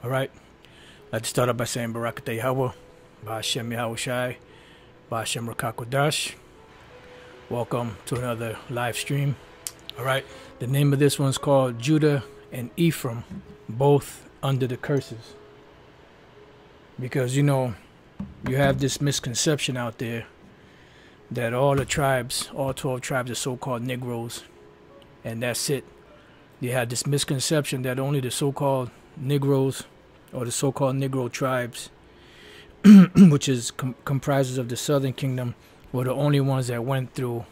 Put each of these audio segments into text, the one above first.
All right. I'd like to start off by saying Barakatah Yahweh, Ba'ashem Yahushai, Ba'ashem Rakakodash. Welcome to another live stream. All right. The name of this one's called Judah and Ephraim, both under the curses. Because, you have this misconception out there that all the tribes, all 12 tribes are so-called Negroes, and that's it. You had this misconception that only the so-called Negroes or the so-called Negro tribes, which is comprises of the Southern Kingdom, were the only ones that went through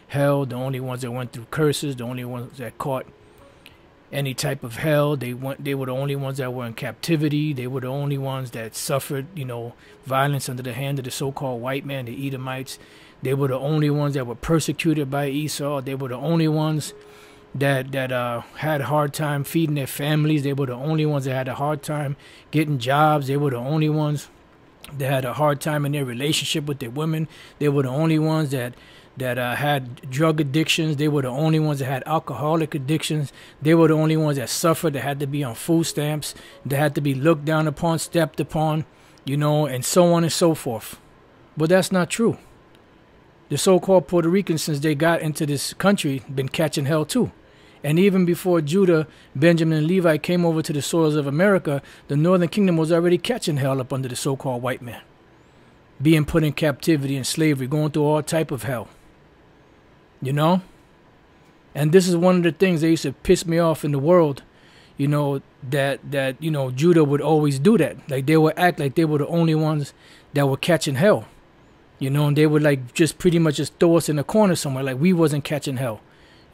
hell, the only ones that went through curses, the only ones that caught any type of hell. They were the only ones that were in captivity. They were the only ones that suffered, violence under the hand of the so-called white man, the Edomites. They were the only ones that were persecuted by Esau. They were the only ones that had a hard time feeding their families. They were the only ones that had a hard time getting jobs. They were the only ones that had a hard time in their relationship with their women. They were the only ones that had drug addictions. They were the only ones that had alcoholic addictions. They were the only ones that suffered, that had to be on food stamps, that had to be looked down upon, stepped upon, and so on and so forth. But that's not true. The so-called Puerto Ricans, since they got into this country, been catching hell too. And even before Judah, Benjamin, and Levi came over to the soils of America, the Northern Kingdom was already catching hell up under the so-called white man, being put in captivity and slavery, going through all type of hell. And this is one of the things that used to piss me off in the world, that Judah would always do that. Like, they would act like they were the only ones that were catching hell. And they would just pretty much just throw us in a corner somewhere, like we wasn't catching hell.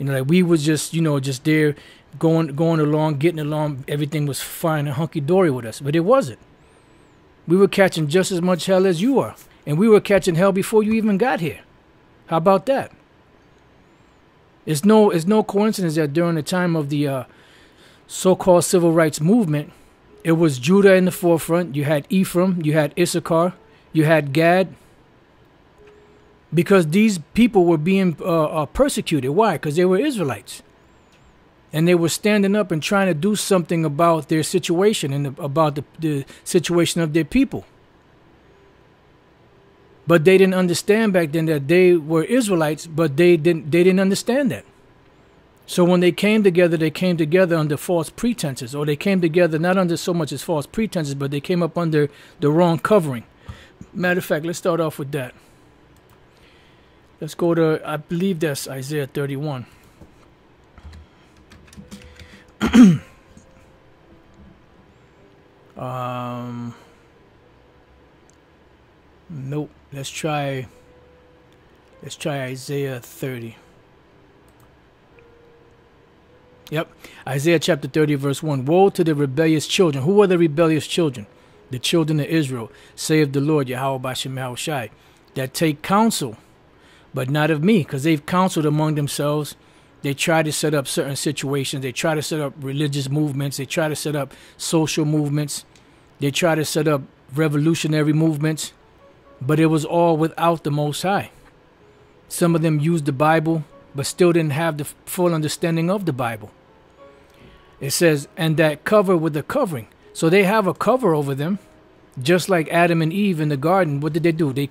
Like we was just, just there going along, getting along. Everything was fine and hunky-dory with us, but it wasn't. We were catching just as much hell as you are. And we were catching hell before you even got here. How about that? It's no coincidence that during the time of the so-called civil rights movement, it was Judah in the forefront. You had Ephraim, you had Issachar, you had Gad. Because these people were being persecuted. Why? Because they were Israelites. And they were standing up and trying to do something about their situation and about the situation of their people. But they didn't understand back then that they were Israelites, but they didn't understand that. So when they came together under false pretenses, or they came together not under so much as false pretenses, but they came up under the wrong covering. Matter of fact, let's start off with that. Let's go to, I believe that's Isaiah 31. Nope. Let's try Isaiah 30. Yep. Isaiah chapter 30, verse 1. Woe to the rebellious children. Who are the rebellious children? The children of Israel, saith the Lord, Yahweh Ba'ashem Yahushai, that take counsel, but not of me, because they've counseled among themselves. They try to set up certain situations. They try to set up religious movements. They try to set up social movements. They try to set up revolutionary movements. But it was all without the Most High. Some of them used the Bible, but still didn't have the full understanding of the Bible. It says, and that cover with the covering. So they have a cover over them. Just like Adam and Eve in the garden, what did they do? They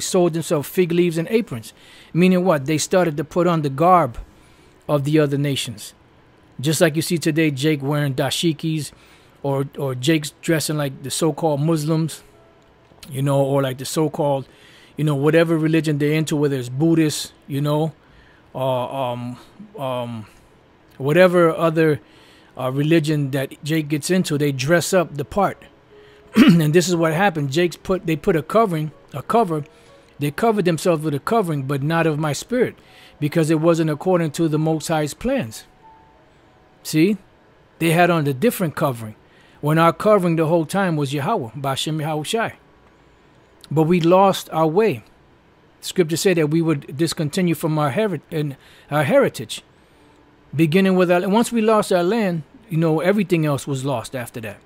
sold themselves fig leaves and aprons. Meaning what? They started to put on the garb of the other nations. Just like you see today, Jake wearing dashikis, or Jake's dressing like the so-called Muslims, or like the so-called, whatever religion they're into, whether it's Buddhist, whatever other religion that Jake gets into, they dress up the part. And this is what happened. They put a cover. They covered themselves with a covering, but not of my spirit, because it wasn't according to the Most High's plans. See, they had on a different covering, when our covering the whole time was Yahweh, Ba'ashem Yahushai. But we lost our way. Scripture said that we would discontinue from our heritage, beginning with once we lost our land, everything else was lost after that.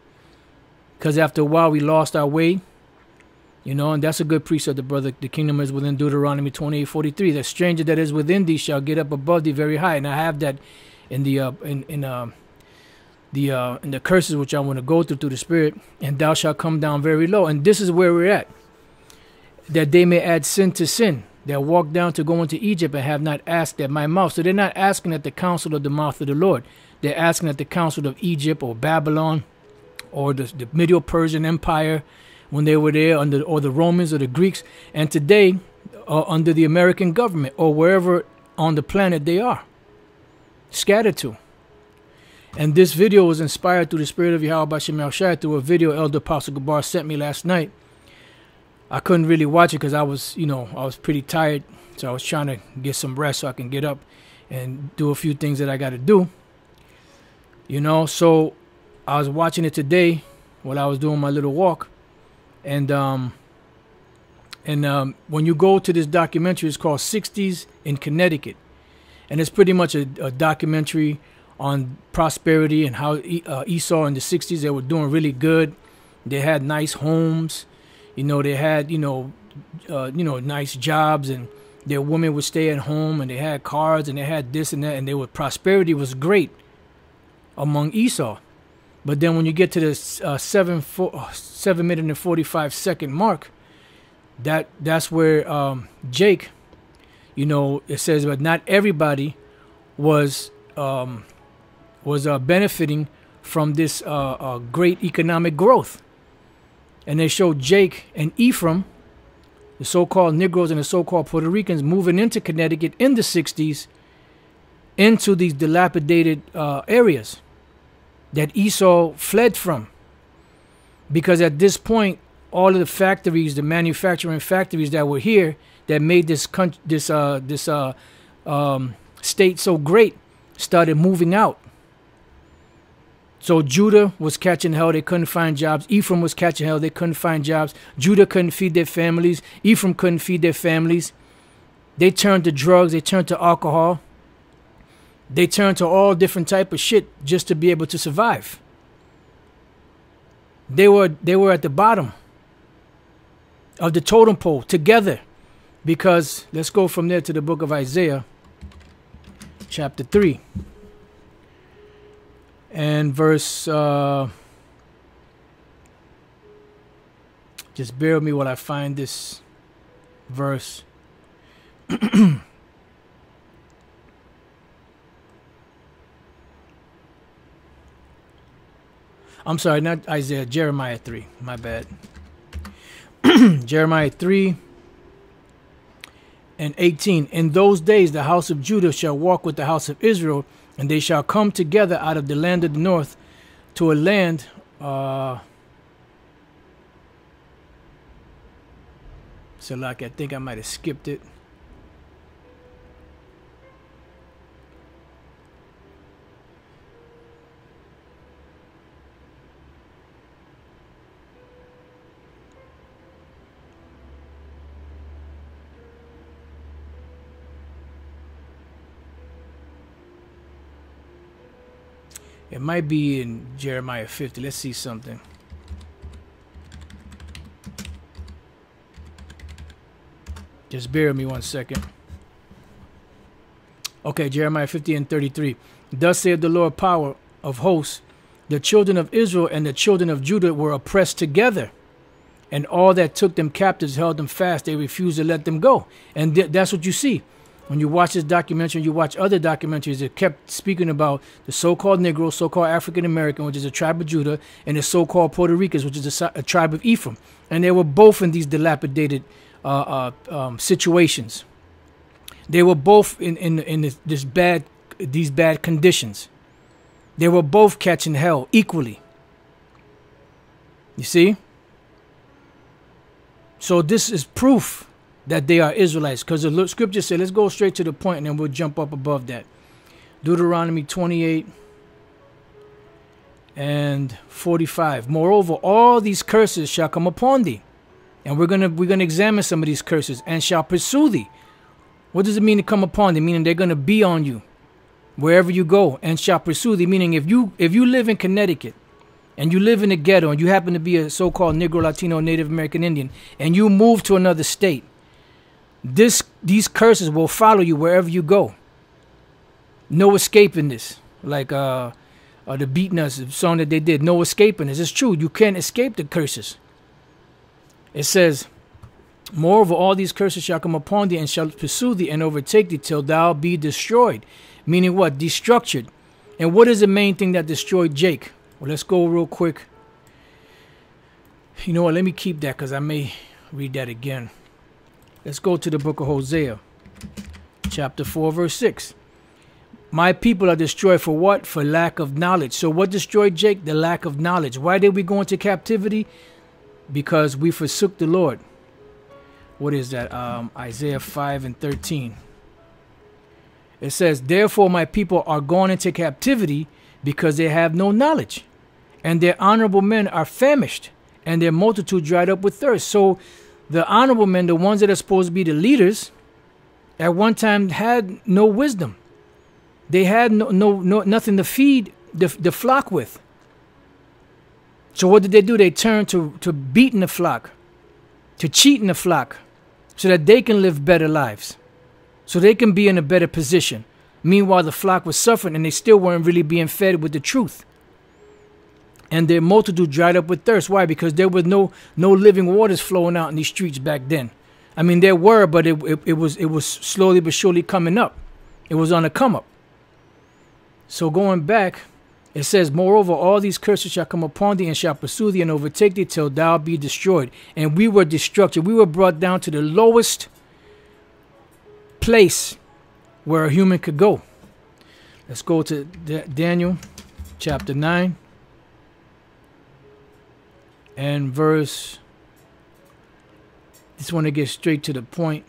Because after a while, we lost our way, and that's a good precept, the brother. The kingdom is within Deuteronomy 28:43. The stranger that is within thee shall get up above thee very high. And I have that in the the curses which I want to go through the Spirit, and thou shalt come down very low. And this is where we're at. That they may add sin to sin. They'll walk down to go into Egypt and have not asked at my mouth. So they're not asking at the counsel of the mouth of the Lord. They're asking at the counsel of Egypt or Babylon or the Middle Persian Empire when they were there, or the Romans or the Greeks. And today, under the American government or wherever on the planet they are scattered to. And this video was inspired through the Spirit of Yahweh Bashem Yahushai through a video Elder Apostle Gabar sent me last night. I couldn't really watch it because I was pretty tired. So I was trying to get some rest so I can get up and do a few things that I got to do. So I was watching it today while I was doing my little walk. And when you go to this documentary, it's called 60s in Connecticut. And it's pretty much a documentary on prosperity and how Esau in the 60s, they were doing really good. They had nice homes. They had, nice jobs, and their women would stay at home, and they had cars, and they had this and that, and prosperity was great among Esau. But then when you get to the 7 minute and 45 second mark, that's where Jake, it says, but not everybody was benefiting from this great economic growth. And they showed Jake and Ephraim, the so-called Negroes and the so-called Puerto Ricans, moving into Connecticut in the 60s into these dilapidated areas that Esau fled from. Because at this point, all of the factories, the manufacturing factories that were here that made this state so great started moving out. So Judah was catching hell. They couldn't find jobs. Ephraim was catching hell. They couldn't find jobs. Judah couldn't feed their families. Ephraim couldn't feed their families. They turned to drugs. They turned to alcohol. They turned to all different type of shit just to be able to survive. They were at the bottom of the totem pole together. Because let's go from there to the book of Isaiah, chapter 3. And verse, just bear with me while I find this verse. I'm sorry, not Isaiah, Jeremiah 3, my bad. Jeremiah 3 and 18. In those days the house of Judah shall walk with the house of Israel, and they shall come together out of the land of the north to a land, so like I think I might have skipped it. It might be in Jeremiah 50. Let's see something. Just bear with me 1 second. Okay, Jeremiah 50 and 33. Thus saith the Lord power of hosts, the children of Israel and the children of Judah were oppressed together, and all that took them captives held them fast. They refused to let them go. And that's what you see. When you watch this documentary, you watch other documentaries that kept speaking about the so-called Negroes, so-called African American, which is a tribe of Judah, and the so-called Puerto Ricans, which is a tribe of Ephraim. And they were both in these dilapidated situations. They were both in these bad conditions. They were both catching hell equally. You see? So this is proof that they are Israelites, because the scripture said, let's go straight to the point and then we'll jump up above that. Deuteronomy 28 and 45. Moreover, all these curses shall come upon thee. And we're gonna examine some of these curses, and shall pursue thee. What does it mean to come upon thee? Meaning they're gonna be on you wherever you go, and shall pursue thee. Meaning if you live in Connecticut and you live in the ghetto and you happen to be a so-called Negro, Latino, Native American Indian, and you move to another state, these curses will follow you wherever you go. No escaping this. Like the beating us, the song that they did, no escaping us. It's true. You can't escape the curses. It says, moreover, all these curses shall come upon thee and shall pursue thee and overtake thee till thou be destroyed. Meaning what? Destructured. And what is the main thing that destroyed Jake? Well, let's go real quick. You know what? Let me keep that because I may read that again. Let's go to the book of Hosea, chapter 4, verse 6. My people are destroyed for what? For lack of knowledge. So what destroyed Jake? The lack of knowledge. Why did we go into captivity? Because we forsook the Lord. What is that? Isaiah 5 and 13. It says, therefore my people are gone into captivity because they have no knowledge. And their honorable men are famished, and their multitude dried up with thirst. So the honorable men, the ones that are supposed to be the leaders, at one time had no wisdom. They had nothing to feed the flock with. So what did they do? They turned to beating the flock, to cheating the flock, so that they can live better lives, so they can be in a better position. Meanwhile, the flock was suffering, and they still weren't really being fed with the truth. And their multitude dried up with thirst. Why? Because there was no living waters flowing out in these streets back then. I mean, there were, but it was slowly but surely coming up. It was on a come up. So going back, it says, moreover, all these curses shall come upon thee and shall pursue thee and overtake thee till thou be destroyed. And we were destructed. We were brought down to the lowest place where a human could go. Let's go to Daniel chapter 9 and verse. Just want to get straight to the point.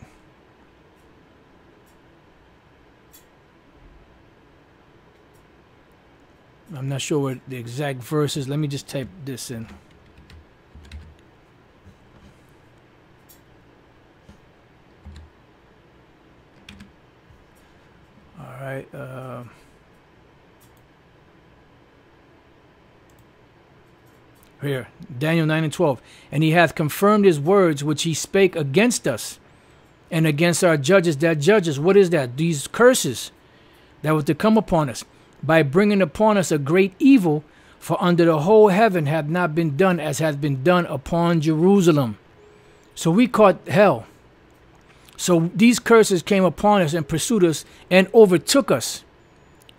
I'm not sure what the exact verse is. Let me just type this in. All right. Here, Daniel 9 and 12. And he hath confirmed his words which he spake against us and against our judges that judge us. What is that? These curses that were to come upon us, by bringing upon us a great evil, for under the whole heaven hath not been done as hath been done upon Jerusalem. So we caught hell. So these curses came upon us and pursued us and overtook us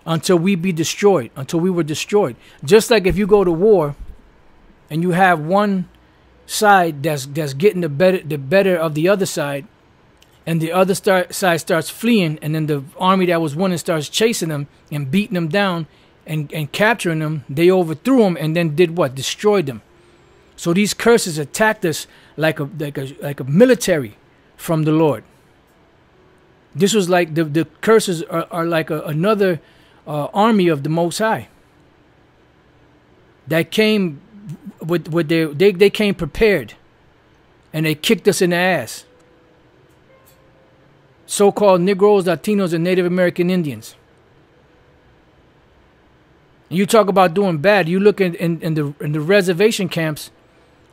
until we be destroyed, until we were destroyed. Just like if you go to war and you have one side that's getting the better of the other side, and the other side starts fleeing, and then the army that was winning starts chasing them and beating them down and capturing them. They overthrew them and then did what? Destroyed them. So these curses attacked us like a military from the Lord. This was like the curses are like another army of the Most High that came with they came prepared, and they kicked us in the ass. So-called Negroes, Latinos, and Native American Indians. And you talk about doing bad. You look in the reservation camps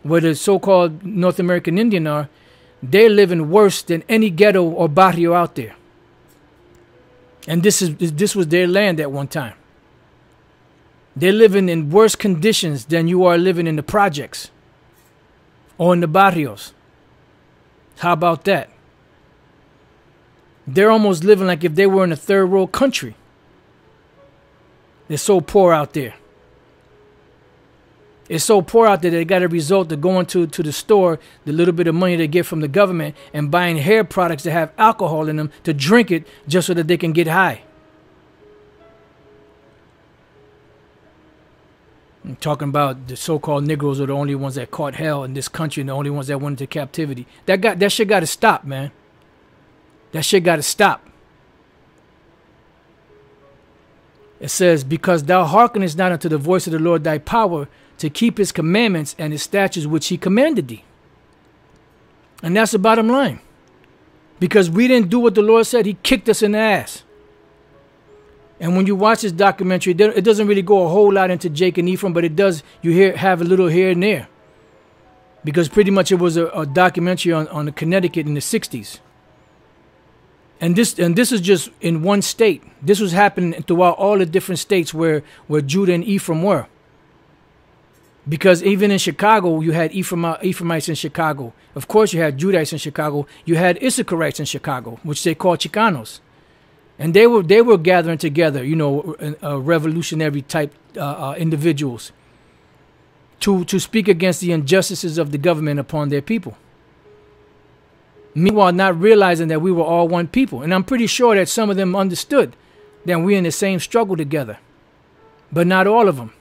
where the so-called North American Indian are. They're living worse than any ghetto or barrio out there. And this was their land at one time. They're living in worse conditions than you are living in the projects or in the barrios. How about that? They're almost living like if they were in a third world country. They're so poor out there. It's so poor out there that they got a result of going to the store, the little bit of money they get from the government, and buying hair products that have alcohol in them to drink it just so that they can get high. I'm talking about the so-called Negroes are the only ones that caught hell in this country and the only ones that went into captivity. That shit got to stop, man. That shit got to stop. It says, because thou hearkenest not unto the voice of the Lord thy power, to keep his commandments and his statutes which he commanded thee. And that's the bottom line. Because we didn't do what the Lord said, he kicked us in the ass. And when you watch this documentary, it doesn't really go a whole lot into Jake and Ephraim, but it does, have a little here and there. Because pretty much it was a documentary on Connecticut in the 60s. And this is just in one state. This was happening throughout all the different states where Judah and Ephraim were. Because even in Chicago, you had Ephraimites in Chicago. Of course, you had Judahites in Chicago. You had Issacharites in Chicago, which they called Chicanos. And they were gathering together, you know, revolutionary type individuals to speak against the injustices of the government upon their people. Meanwhile, not realizing that we were all one people. And I'm pretty sure that some of them understood that we're in the same struggle together. But not all of them.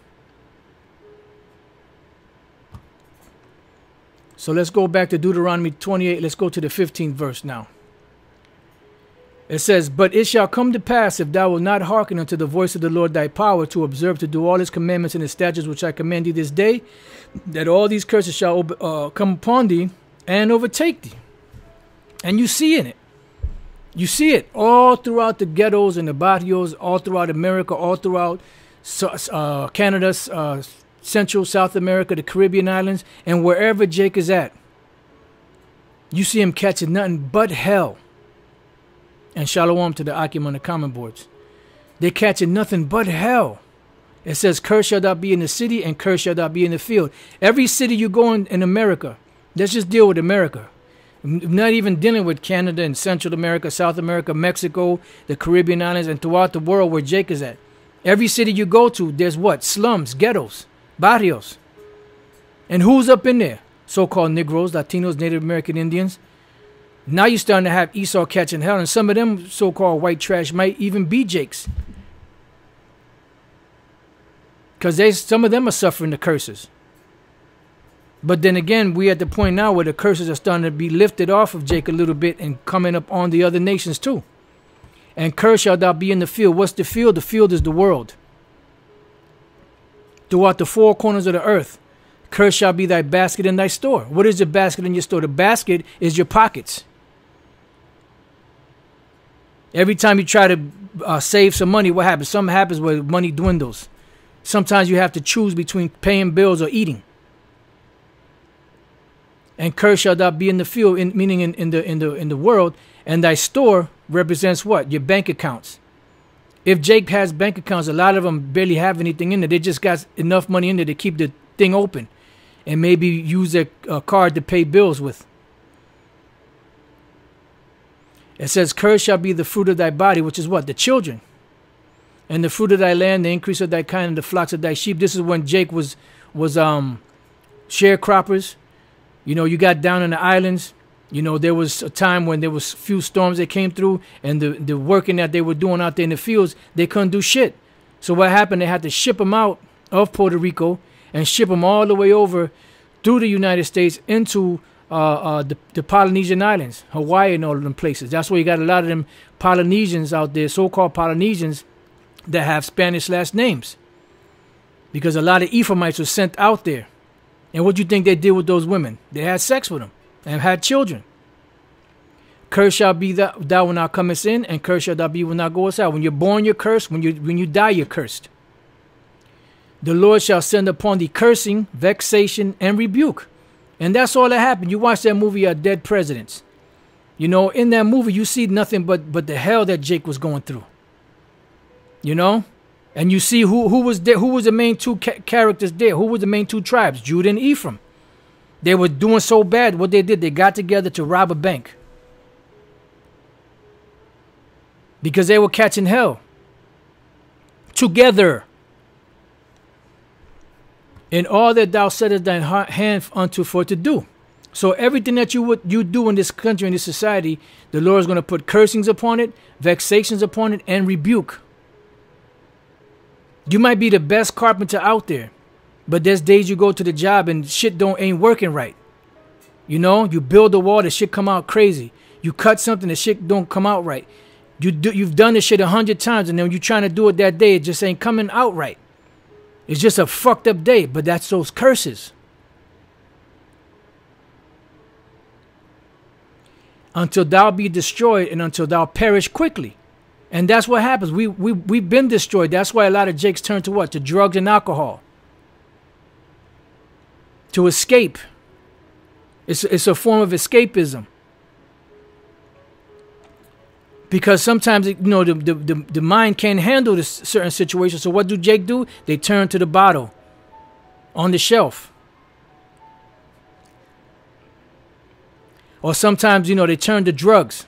So let's go back to Deuteronomy 28. Let's go to the 15th verse now. It says, "But it shall come to pass, if thou wilt not hearken unto the voice of the Lord thy power, to observe to do all his commandments and his statutes which I command thee this day, that all these curses shall come upon thee and overtake thee." And you see it. You see it all throughout the ghettos and the barrios, all throughout America, all throughout Canada, Central, South America, the Caribbean islands, and wherever Jake is at. You see him catching nothing but hell. And shalom to the Akim on the comment boards. They're catching nothing but hell. It says, "Curse shall thou be in the city, and curse shall thou be in the field." Every city you go in America, let's just deal with America. I'm not even dealing with Canada and Central America, South America, Mexico, the Caribbean islands, and throughout the world where Jake is at. Every city you go to, there's what? Slums, ghettos, barrios. And who's up in there? So-called Negroes, Latinos, Native American Indians. Now you're starting to have Esau catching hell, and some of them so-called white trash might even be Jakes. Because some of them are suffering the curses. But then again, we're at the point now where the curses are starting to be lifted off of Jake a little bit and coming up on the other nations too. And curse shall thou be in the field. What's the field? The field is the world. Throughout the four corners of the earth, curse shall be thy basket and thy store. What is the basket in your store? The basket is your pockets. Every time you try to save some money, what happens? Something happens where money dwindles. Sometimes you have to choose between paying bills or eating. And curse shall thou be in the field, meaning in the world, and thy store represents what? Your bank accounts. If Jake has bank accounts, a lot of them barely have anything in there. They just got enough money in there to keep the thing open, and maybe use a card to pay bills with. It says, "Curse shall be the fruit of thy body," which is what? The children. "And the fruit of thy land, the increase of thy kind, and the flocks of thy sheep." This is when Jake was sharecroppers. You know, you got down in the islands. You know, there was a time when there was few storms that came through, and the working that they were doing out there in the fields, they couldn't do shit. So what happened? They had to ship them out of Puerto Rico and ship them all the way over through the United States into the Polynesian islands, Hawaii and all of them places. That's where you got a lot of them Polynesians out there, so-called Polynesians, that have Spanish last names. Because a lot of Ephraimites were sent out there. And what do you think they did with those women? They had sex with them and had children. "Curse shall be thou when thou comest in, and curse shall thou be when thou goest out." When you're born, you're cursed. When you die, you're cursed. "The Lord shall send upon thee cursing, vexation, and rebuke." And that's all that happened. You watch that movie, Dead Presidents. You know, in that movie, you see nothing but the hell that Jake was going through. You know? And you see who was there, who was the main two characters there? Who was the main two tribes? Judah and Ephraim. They were doing so bad. What they did, they got together to rob a bank. Because they were catching hell. Together. "In all that thou settest thine hand unto for to do." So everything that you do in this country, in this society, the Lord is going to put cursings upon it, vexations upon it, and rebuke. You might be the best carpenter out there, but there's days you go to the job and shit ain't working right. You know, you build a wall, the shit come out crazy. You cut something, the shit don't come out right. You've done this shit 100 times, and then when you're trying to do it that day, it just ain't coming out right. It's just a fucked up day, but that's those curses. "Until thou be destroyed, and until thou perish quickly." And that's what happens. We've been destroyed. That's why a lot of Jakes turn to what? To drugs and alcohol. To escape. It's a form of escapism. Because sometimes, the mind can't handle this certain situation. So what do Jake do? They turn to the bottle on the shelf. Or sometimes, they turn to drugs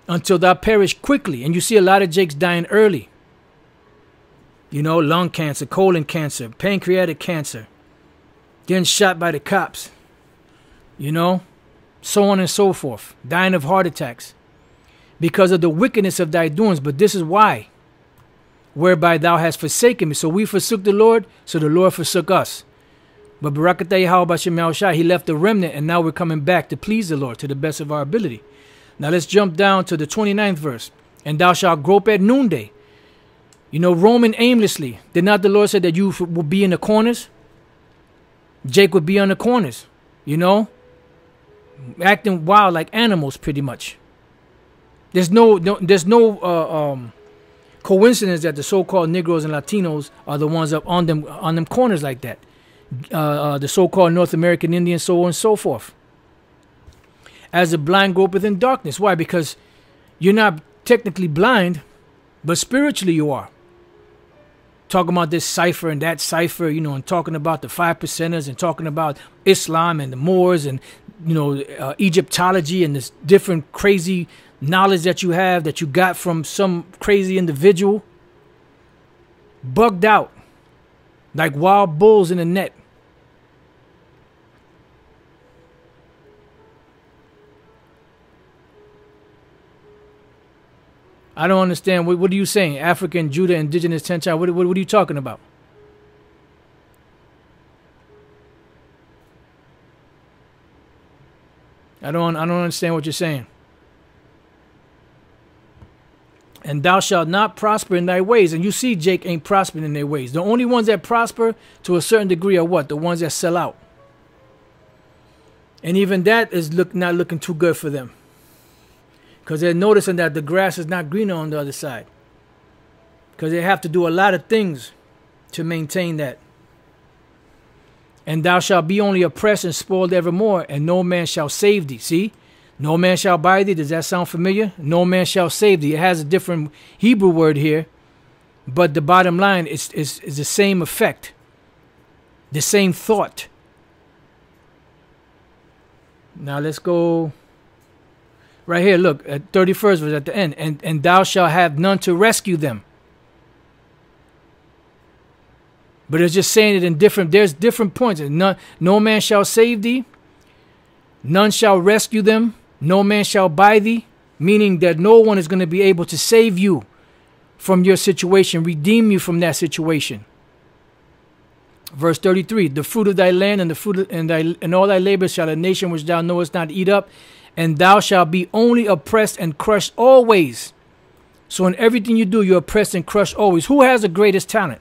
until thou perish quickly. And you see a lot of Jakes dying early. Lung cancer, colon cancer, pancreatic cancer, getting shot by the cops, so on and so forth, dying of heart attacks because of the wickedness of thy doings. But this is why, whereby thou hast forsaken me. So we forsook the Lord, so the Lord forsook us. But Barakatah Yahweh Bashem Yahushai, he left the remnant, and now we're coming back to please the Lord to the best of our ability. Now let's jump down to the 29th verse. And thou shalt grope at noonday. Roaming aimlessly. Did not the Lord say that you will be in the corners? Jake would be on the corners, acting wild like animals, pretty much. There's no coincidence that the so-called Negroes and Latinos are the ones up on them corners like that. The so-called North American Indians, so on and so forth. As the blind gropeth in darkness. Why? Because you're not technically blind, but spiritually you are. Talking about this cipher and that cipher, and talking about the 5%ers and talking about Islam and the Moors and, Egyptology and this different crazy knowledge that you have that you got from some crazy individual. Bugged out like wild bulls in a net. I don't understand. What are you saying? African, Judah, indigenous, 10 child. What are you talking about? I don't understand what you're saying. And thou shalt not prosper in thy ways. And you see Jake ain't prospering in their ways. The only ones that prosper to a certain degree are what? The ones that sell out. And even that is not looking too good for them. Because they're noticing that the grass is not greener on the other side. Because they have to do a lot of things to maintain that. And thou shalt be only oppressed and spoiled evermore, and no man shall save thee. See? No man shall buy thee. Does that sound familiar? No man shall save thee. It has a different Hebrew word here. But the bottom line is the same effect. The same thought. Now let's go... Right here, look, at 31st verse at the end. And thou shalt have none to rescue them. But it's just saying it in there's different points. No man shall save thee. None shall rescue them. No man shall buy thee. Meaning that no one is going to be able to save you from your situation, redeem you from that situation. Verse 33, the fruit of thy land and the fruit and all thy labor shall a nation which thou knowest not eat up. And thou shalt be only oppressed and crushed always. So in everything you do, you're oppressed and crushed always. Who has the greatest talent?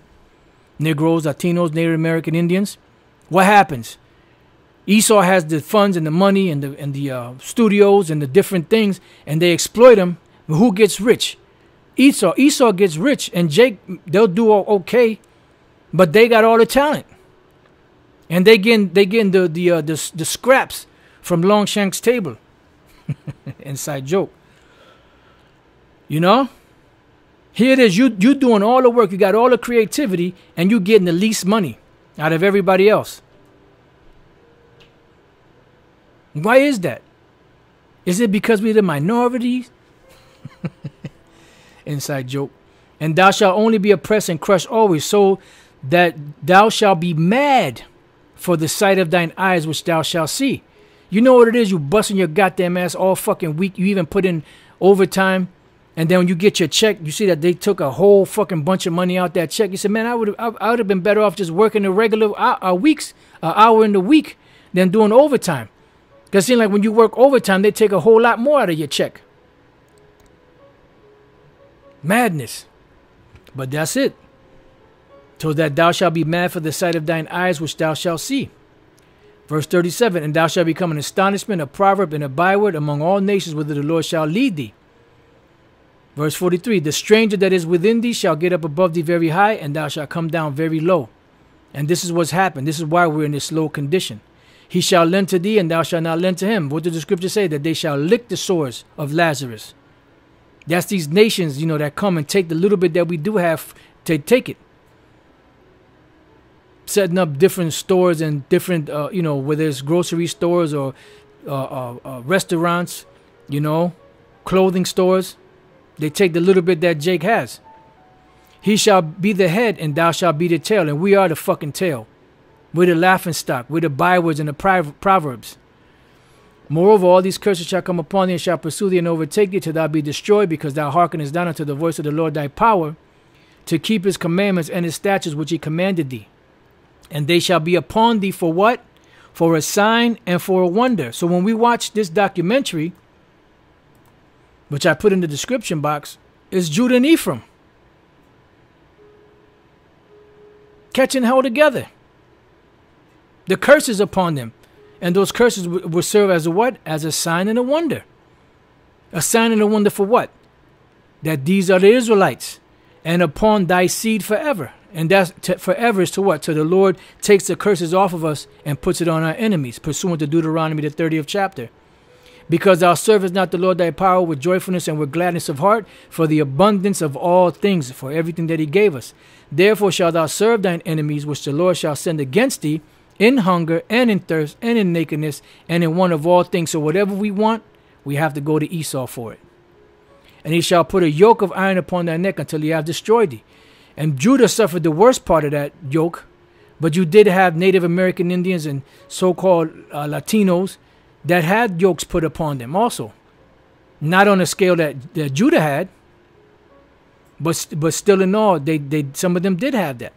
Negroes, Latinos, Native American Indians. What happens? Esau has the funds and the money and the studios and the different things, and they exploit them. But who gets rich? Esau. Esau gets rich, and Jake, they'll do okay, but they got all the talent, and they getting the scraps from Longshank's table. Inside joke. Here it is. You doing all the work. You got all the creativity, and you getting the least money out of everybody else. Why is that? Is it because we're the minority? Inside joke. And thou shalt only be oppressed and crushed always, so that thou shalt be mad for the sight of thine eyes which thou shalt see. You know what it is? You busting your goddamn ass all fucking week. You even put in overtime. And then when you get your check, you see that they took a whole fucking bunch of money out that check. You said, man, I would have been better off just working the regular hour in the week than doing overtime. Because it seems like when you work overtime, they take a whole lot more out of your check. Madness. But that's it. So that thou shalt be mad for the sight of thine eyes which thou shalt see. Verse 37, and thou shalt become an astonishment, a proverb, and a byword among all nations, whither the Lord shall lead thee. Verse 43, the stranger that is within thee shall get up above thee very high, and thou shalt come down very low. And this is what's happened. This is why we're in this low condition. He shall lend to thee, and thou shalt not lend to him. What did the scripture say? That they shall lick the sores of Lazarus. That's these nations, that come and take the little bit that we do have, to take it. Setting up different stores and different, whether it's grocery stores or restaurants, clothing stores. They take the little bit that Jake has. He shall be the head, and thou shalt be the tail. And we are the fucking tail. We're the laughing stock. We're the bywords and the proverbs. Moreover, all these curses shall come upon thee, and shall pursue thee and overtake thee, till thou be destroyed, because thou hearkenest not unto the voice of the Lord thy power, to keep his commandments and his statutes which he commanded thee. And they shall be upon thee for what? For a sign and for a wonder. So when we watch this documentary, which I put in the description box, is Judah and Ephraim catching hell together. The curses upon them. And those curses will serve as a what? As a sign and a wonder. A sign and a wonder for what? That these are the Israelites, and upon thy seed forever. And that's forever is to what? So the Lord takes the curses off of us and puts it on our enemies, pursuant to Deuteronomy, the 30th chapter. Because thou servest not the Lord thy power with joyfulness and with gladness of heart, for the abundance of all things, for everything that he gave us. Therefore shalt thou serve thine enemies, which the Lord shall send against thee, in hunger and in thirst and in nakedness and in want of all things. So whatever we want, we have to go to Esau for it. And he shall put a yoke of iron upon thy neck until he have destroyed thee. And Judah suffered the worst part of that yoke, but you did have Native American Indians and so-called Latinos that had yokes put upon them also. Not on a scale that Judah had, but still in all, they some of them did have that.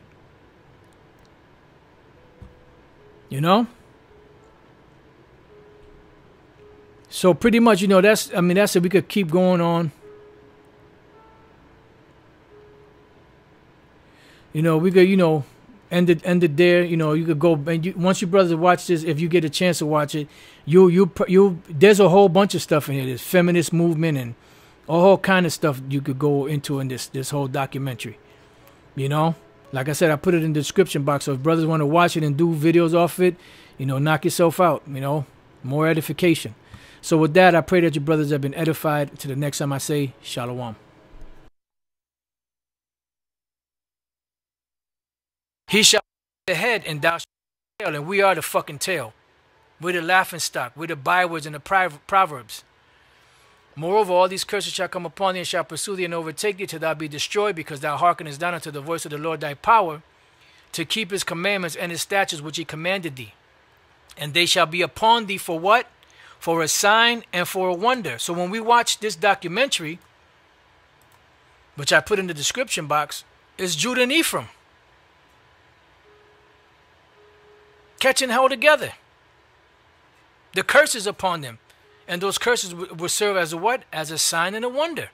So pretty much, that's it. We could keep going on. We could, end it there. You could go, and once you brothers watch this, if you get a chance to watch it, you there's a whole bunch of stuff in here. There's feminist movement and a whole kind of stuff you could go into in this whole documentary. Like I said, I put it in the description box. So if brothers want to watch it and do videos off it, knock yourself out. More edification. So with that, I pray that your brothers have been edified. Until the next time I say, Shalom. He shall be the head, and thou shalt be the tail. And we are the fucking tail. We're the laughing stock. We're the bywords and the proverbs. Moreover, all these curses shall come upon thee, and shall pursue thee and overtake thee, till thou be destroyed, because thou hearkenest not unto the voice of the Lord thy power, to keep his commandments and his statutes which he commanded thee. And they shall be upon thee for what? For a sign and for a wonder. So when we watch this documentary, which I put in the description box, is Judah and Ephraim catching hell together. The curses upon them. And those curses will serve as a what? As a sign and a wonder.